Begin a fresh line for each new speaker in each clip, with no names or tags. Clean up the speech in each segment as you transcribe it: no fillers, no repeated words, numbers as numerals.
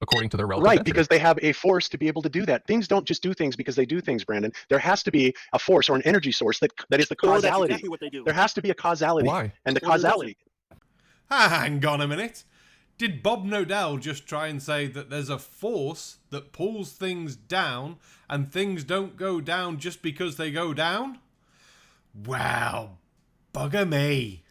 according to their relative
Right,
density.
because they have a force to be able to do that. Things don't just do things because they do things, Brandon. There has to be a force or an energy source that is the
Or that's
causality.
exactly what they do.
There has to be a causality.
Why?
And the
Or there
causality.
Hang on a minute. Did Bob Knodel just try and say that there's a force that pulls things down and things don't go down just because they go down? Well, bugger me.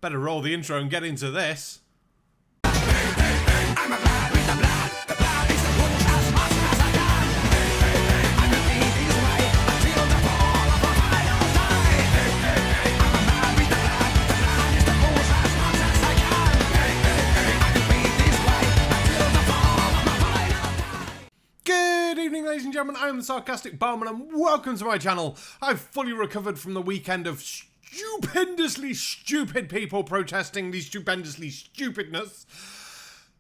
Better roll the intro and get into this. Good evening, ladies and gentlemen. I'm the Sarcastic Barman and welcome to my channel. I've fully recovered from the weekend of stupendously stupid people protesting the stupendously stupidness.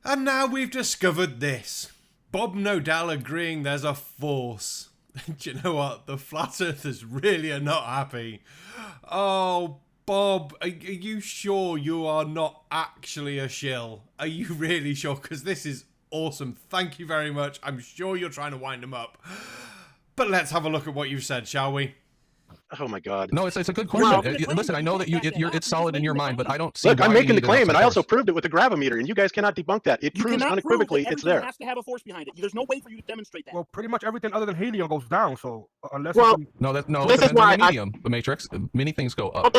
And now we've discovered this. Bob Knodel agreeing there's a force. Do you know what? The flat earthers really are not happy. Oh, Bob, are you sure you are not actually a shill? Are you really sure? Because this is awesome. Thank you very much. I'm sure you're trying to wind him up. But let's have a look at what you've said, shall we?
Oh my God.
No, it's a good question.
Well,
Listen, I know that it's solid in your mind, but I don't see.
Look, I'm
why we
making the
need an
claim, and
outside
I also
force.
proved it with the gravimeter, and you guys cannot debunk that. It
You
proves
cannot
unequivocally
prove that
it's there.
everything has to have a force behind it. There's no way for you to demonstrate that.
Well, pretty much everything other than helium goes down. So unless
Well,
No,
This
it
is
depends
why
on the medium, the matrix. Many things go up.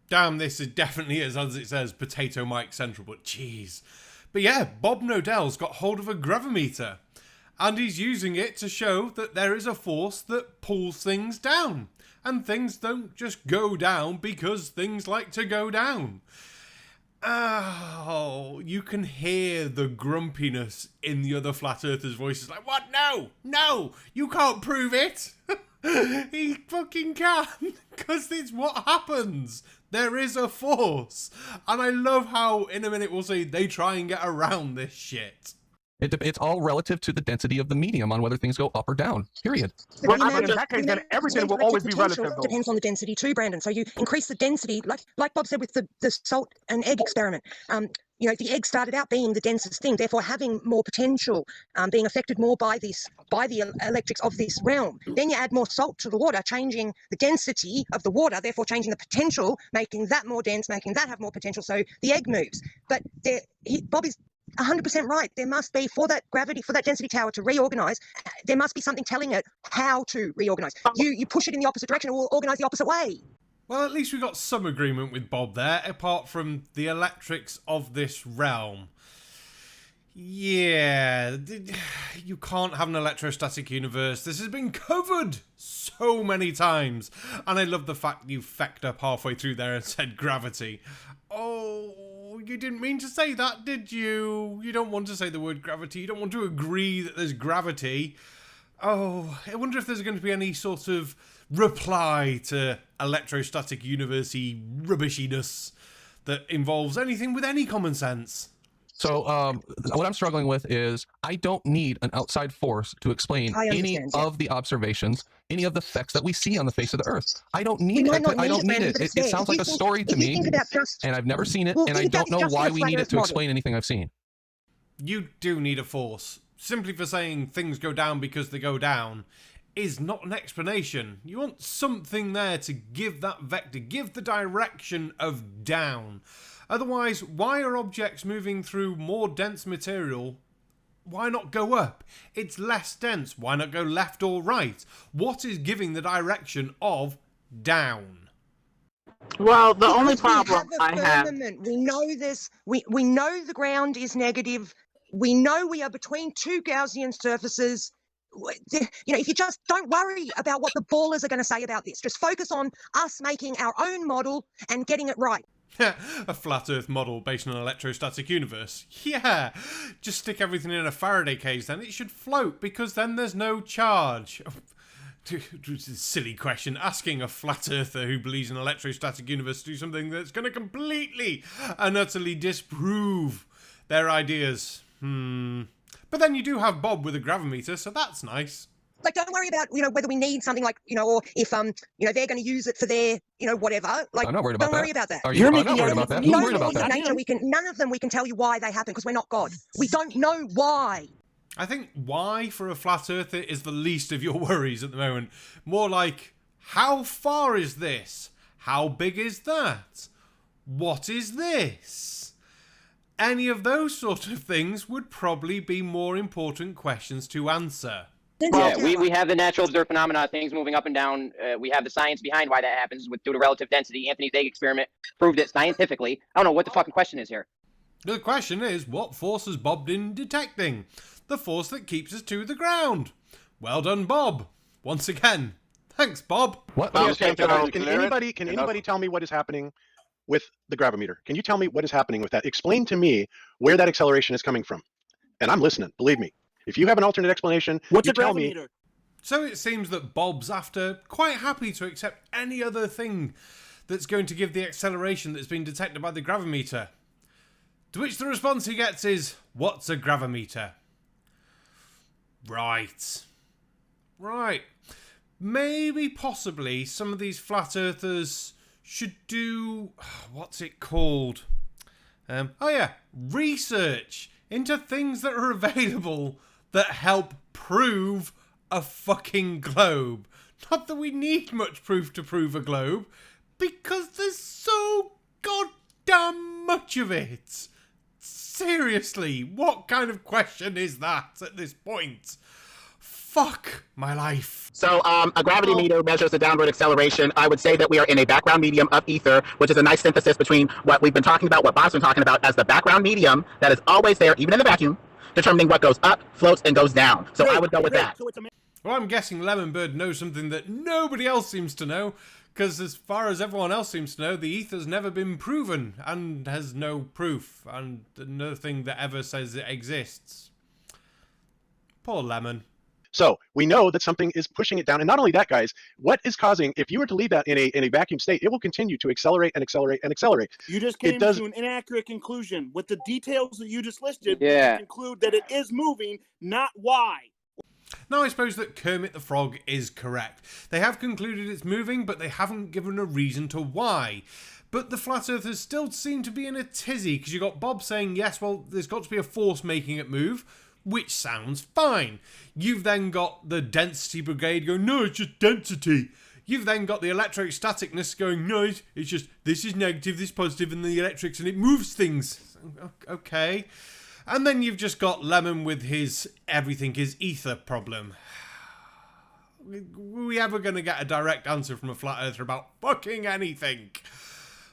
Damn, this is definitely as it says, Potato Mike Central, but jeez. But yeah, Bob Knodel's got hold of a gravimeter, and he's using it to show that there is a force that pulls things down. And things don't just go down because things like to go down. Oh, you can hear the grumpiness in the other flat earthers' voices. Like, what? No, no, you can't prove it. He fucking can, because it's what happens. There is a force. And I love how in a minute we'll say they try and get around this shit.
It's all relative to the density of the medium on whether things go up or down. Period.
Well, in that case, then everything will always be relative, though.
Depends on the density too, Brandon. So you increase the density, like Bob said with the salt and egg experiment. You know, the egg started out being the densest thing, therefore having more potential, being affected more by the electrics of this realm. Then you add more salt to the water, changing the density of the water, therefore changing the potential, making that more dense, making that have more potential. So the egg moves. But Bob is 100% right. There must be, for that gravity, for that density tower to reorganize, there must be something telling it how to reorganize. You push it in the opposite direction, it will organize the opposite way.
Well, at least we got some agreement with Bob there, apart from the electrics of this realm. Yeah, you can't have an electrostatic universe. This has been covered so many times. And I love the fact you fecked up halfway through there and said gravity. Oh, you didn't mean to say that, did you? You don't want to say the word gravity. You don't want to agree that there's gravity. Oh, I wonder if there's going to be any sort of reply to electrostatic university rubbishiness that involves anything with any common sense.
So what I'm struggling with is I don't need an outside force to explain any of the observations, any of the effects that we see on the face of the Earth. I don't need it. I don't need it. It sounds like a story to me, and I've never seen it, and I don't know why we need it to explain anything I've seen.
You do need a force. Simply for saying things go down because they go down is not an explanation. You want something there to give that vector, give the direction of down. Otherwise, why are objects moving through more dense material? Why not go up? It's less dense. Why not go left or right? What is giving the direction of down?
Well, the only problem I have.
We know this. We know the ground is negative. We know we are between two Gaussian surfaces. You know, if you just don't worry about what the ballers are going to say about this, just focus on us making our own model and getting it right.
A flat earth model based on an electrostatic universe. Yeah, just stick everything in a Faraday cage, then it should float, because then there's no charge. Silly question, asking a flat earther who believes in an electrostatic universe to do something that's going to completely and utterly disprove their ideas. But then you do have Bob with a gravimeter, so that's nice.
Like, don't worry about, whether we need something like, or if, they're going to use it for their, whatever. Like,
I'm not worried about
don't
that.
worry about that.
Are you? I'm not worried about that. Who's worried about that?
Nature, none of them we can tell you why they happen because we're not God. We don't know why.
I think why for a flat earther is the least of your worries at the moment. More like, how far is this? How big is that? What is this? Any of those sort of things would probably be more important questions to answer.
Yeah, we have the natural observed phenomena, things moving up and down. We have the science behind why that happens due to relative density. Anthony's egg experiment proved it scientifically. I don't know what the fucking question is here.
The question is, what force has Bob been detecting? The force that keeps us to the ground. Well done, Bob. Once again. Thanks, Bob.
What?
Can anybody tell me what is happening with the gravimeter? Can you tell me what is happening with that? Explain to me where that acceleration is coming from. And I'm listening, believe me. If you have an alternate explanation,
What's
you
a
tell me.
gravimeter?
So it seems that Bob's after quite happy to accept any other thing that's going to give the acceleration that's been detected by the gravimeter. To which the response he gets is, what's a gravimeter? Right. Maybe, possibly, some of these flat earthers should do, what's it called? Research into things that are available that help prove a fucking globe. Not that we need much proof to prove a globe, because there's so goddamn much of it. Seriously, what kind of question is that at this point? Fuck my life.
So a gravity meter measures the downward acceleration. I would say that we are in a background medium of ether, which is a nice synthesis between what we've been talking about, what Bob's been talking about as the background medium that is always there, even in the vacuum, determining what goes up, floats, and goes down. So I would go with that.
Well, I'm guessing Lemon Bird knows something that nobody else seems to know, because as far as everyone else seems to know, the ether's never been proven and has no proof, and nothing that ever says it exists. Poor Lemon.
So we know that something is pushing it down. And not only that, guys, what is causing, if you were to leave that in a vacuum state, it will continue to accelerate and accelerate and accelerate.
You just came to an inaccurate conclusion. With the details that you just listed, you conclude that it is moving, not why.
Now I suppose that Kermit the Frog is correct. They have concluded it's moving, but they haven't given a reason to why. But the flat earthers still seem to be in a tizzy, because you got Bob saying, yes, well, there's got to be a force making it move, which sounds fine. You've then got the density brigade going, no, it's just density. You've then got the electrostaticness going, no, it's just, this is negative, this is positive, and the electrics, and it moves things. Okay. And then you've just got Lemon with his everything is ether problem. Are we ever going to get a direct answer from a flat earther about fucking anything?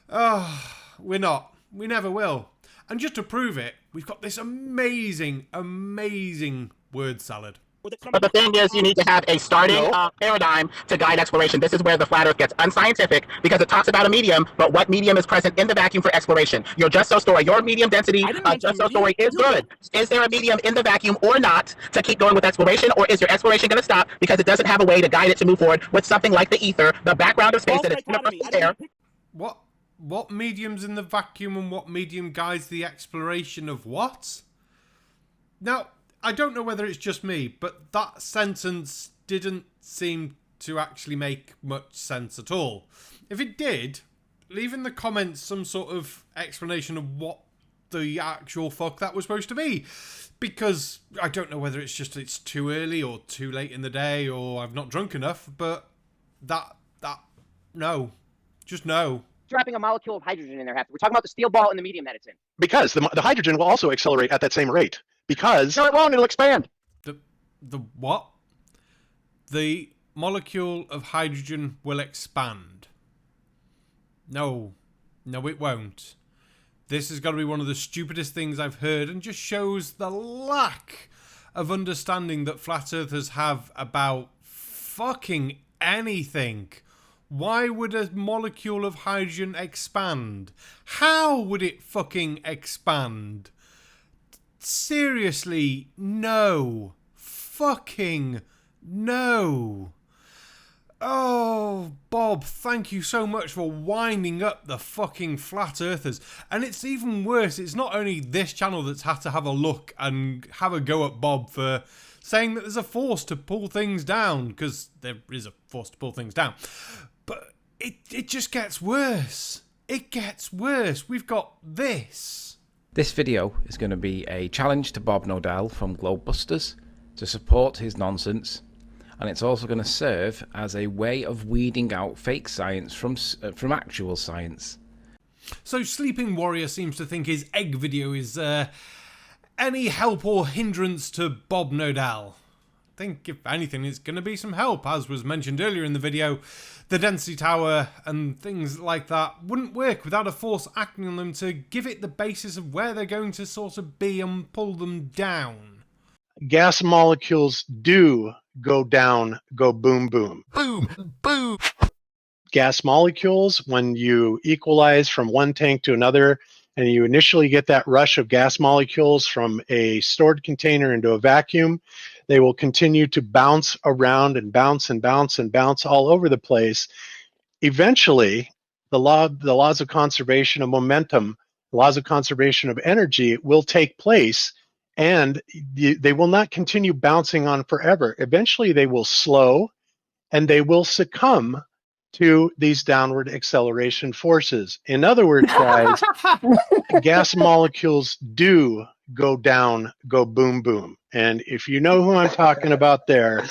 We're not. We never will. And just to prove it, we've got this amazing word salad.
But the thing is, you need to have a starting paradigm to guide exploration. This is where the flat earth gets unscientific, because it talks about a medium, but what medium is present in the vacuum for exploration? Your just so story, your medium density just so story is good. Is there a medium in the vacuum or not to keep going with exploration, or is your exploration going to stop because it doesn't have a way to guide it to move forward with something like the ether, the background of space that is universally there?
What medium's in the vacuum and what medium guides the exploration of what? Now, I don't know whether it's just me, but that sentence didn't seem to actually make much sense at all. If it did, leave in the comments some sort of explanation of what the actual fuck that was supposed to be. Because I don't know whether it's too early or too late in the day or I've not drunk enough, but no. Just no.
Dropping a molecule of hydrogen in there. We're talking about the steel ball and the medium that it's in.
Because the hydrogen will also accelerate at that same rate. Because no, it won't. It'll expand.
The what? The molecule of hydrogen will expand. No, it won't. This has got to be one of the stupidest things I've heard, and just shows the lack of understanding that flat earthers have about fucking anything. Why would a molecule of hydrogen expand? How would it fucking expand? Seriously, no. Fucking no. Oh, Bob, thank you so much for winding up the fucking flat earthers. And it's even worse, it's not only this channel that's had to have a look and have a go at Bob for saying that there's a force to pull things down, because there is a force to pull things down. But it just gets worse. It gets worse. We've got this.
This video is going to be a challenge to Bob Knodel from Globebusters to support his nonsense. And it's also going to serve as a way of weeding out fake science from actual science.
So Sleeping Warrior seems to think his egg video is any help or hindrance to Bob Knodel. I think if anything it's going to be some help, as was mentioned earlier in the video. The density tower and things like that wouldn't work without a force acting on them to give it the basis of where they're going to sort of be and pull them down.
Gas molecules do go down, go boom, boom.
Boom, boom.
Gas molecules, when you equalize from one tank to another, and you initially get that rush of gas molecules from a stored container into a vacuum, they will continue to bounce around and bounce and bounce and bounce all over the place. Eventually, the laws of conservation of momentum, the laws of conservation of energy will take place, and they will not continue bouncing on forever. Eventually, they will slow, and they will succumb to these downward acceleration forces. In other words, guys, gas molecules do go down, go boom, boom. And if you know who I'm talking about there,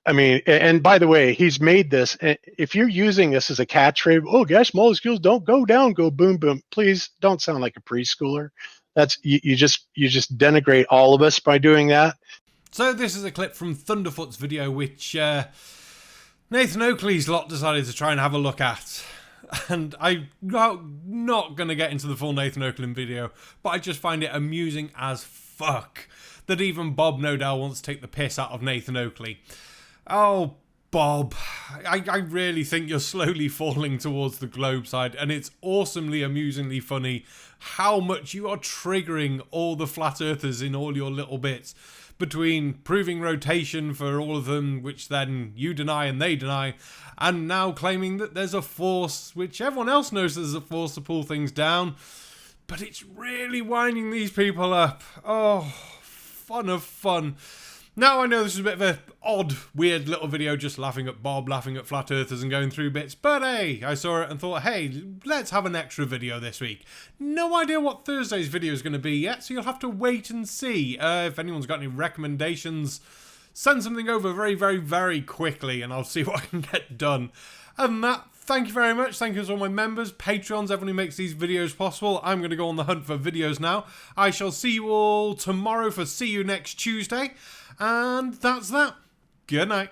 I mean, and by the way, he's made this. If you're using this as a catchphrase, oh, gas molecules don't go down, go boom, boom. Please don't sound like a preschooler. That's you just denigrate all of us by doing that.
So this is a clip from Thunderfoot's video, which Nathan Oakley's lot decided to try and have a look at. And I'm not going to get into the full Nathan Oakley video, but I just find it amusing as fuck that even Bob Knodel wants to take the piss out of Nathan Oakley. Oh, Bob, I really think you're slowly falling towards the globe side, and it's awesomely, amusingly funny how much you are triggering all the flat earthers in all your little bits. Between proving rotation for all of them, which then you deny and they deny, and now claiming that there's a force, which everyone else knows there's a force to pull things down, but it's really winding these people up. Oh, fun of fun. Now I know this is a bit of an odd, weird little video, just laughing at Bob, laughing at flat earthers and going through bits, but hey, I saw it and thought, hey, let's have an extra video this week. No idea what Thursday's video is going to be yet, so you'll have to wait and see. If anyone's got any recommendations, send something over very, very, very quickly and I'll see what I can get done. And that, thank you very much. Thank you to all my members, Patreons, everyone who makes these videos possible. I'm going to go on the hunt for videos now. I shall see you all tomorrow for See You Next Tuesday. And that's that. Good night.